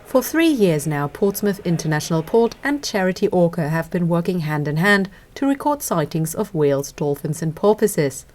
For 3 years now, Portsmouth International Port and charity Orca have been working hand in hand to record sightings of whales, dolphins and porpoises.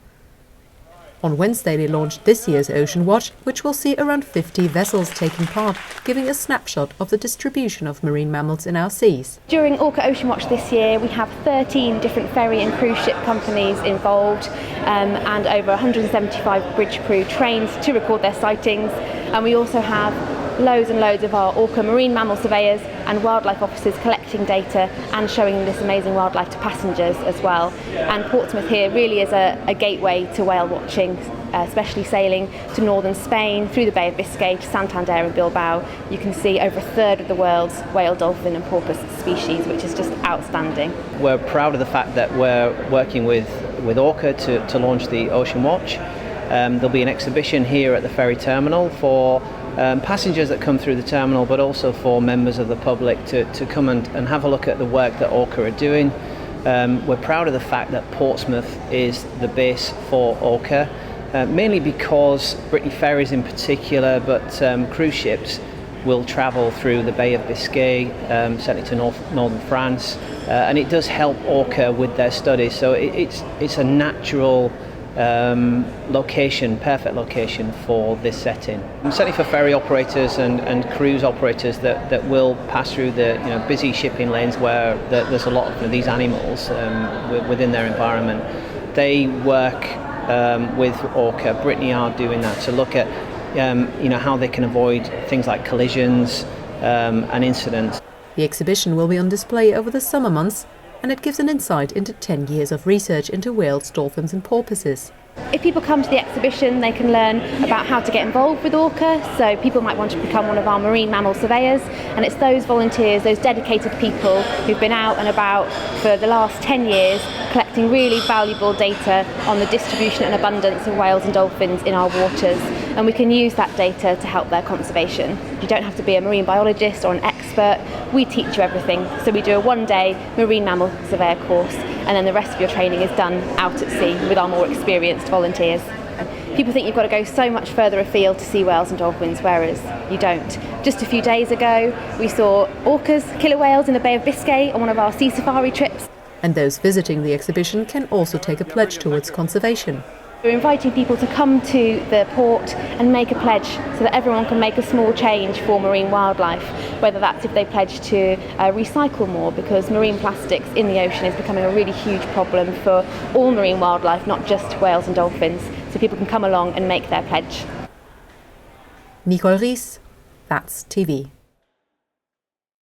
On Wednesday they launched this year's Oceanwatch, which will see around 50 vessels taking part, giving a snapshot of the distribution of marine mammals in our seas. During Orca Oceanwatch this year we have 13 different ferry and cruise ship companies involved and over 175 bridge crew trained to record their sightings, and we also have loads and loads of our Orca marine mammal surveyors and wildlife officers collecting data and showing this amazing wildlife to passengers as well. And Portsmouth here really is a gateway to whale watching, especially sailing to northern Spain, through the Bay of Biscay to Santander and Bilbao. You can see over a third of the world's whale, dolphin and porpoise species, which is just outstanding. We're proud of the fact that we're working with Orca to launch the Oceanwatch. There'll be an exhibition here at the ferry terminal for passengers that come through the terminal, but also for members of the public to come and have a look at the work that Orca are doing. We're proud of the fact that Portsmouth is the base for Orca, mainly because Brittany ferries in particular, but cruise ships will travel through the Bay of Biscay, certainly to northern France, and it does help Orca with their studies. So it's a natural location, perfect location for this setting. And certainly for ferry operators and cruise operators that will pass through the busy shipping lanes where there's a lot of these animals within their environment. They work with Orca. Brittany are doing that to look at how they can avoid things like collisions and incidents. The exhibition will be on display over the summer months, and it gives an insight into 10 years of research into whales, dolphins and porpoises. If people come to the exhibition, they can learn about how to get involved with Orca. So people might want to become one of our marine mammal surveyors, and it's those volunteers, those dedicated people who've been out and about for the last 10 years collecting really valuable data on the distribution and abundance of whales and dolphins in our waters, and we can use that data to help their conservation. You don't have to be a marine biologist or an expert, we teach you everything. So we do a one-day marine mammal surveyor course, and then the rest of your training is done out at sea with our more experienced volunteers. People think you've got to go so much further afield to see whales and dolphins, whereas you don't. Just a few days ago we saw orcas, killer whales in the Bay of Biscay on one of our sea safari trips. And those visiting the exhibition can also take a pledge towards conservation. We're inviting people to come to the port and make a pledge so that everyone can make a small change for marine wildlife, whether that's if they pledge to recycle more, because marine plastics in the ocean is becoming a really huge problem for all marine wildlife, not just whales and dolphins. So people can come along and make their pledge. Nicole Ries, That's TV.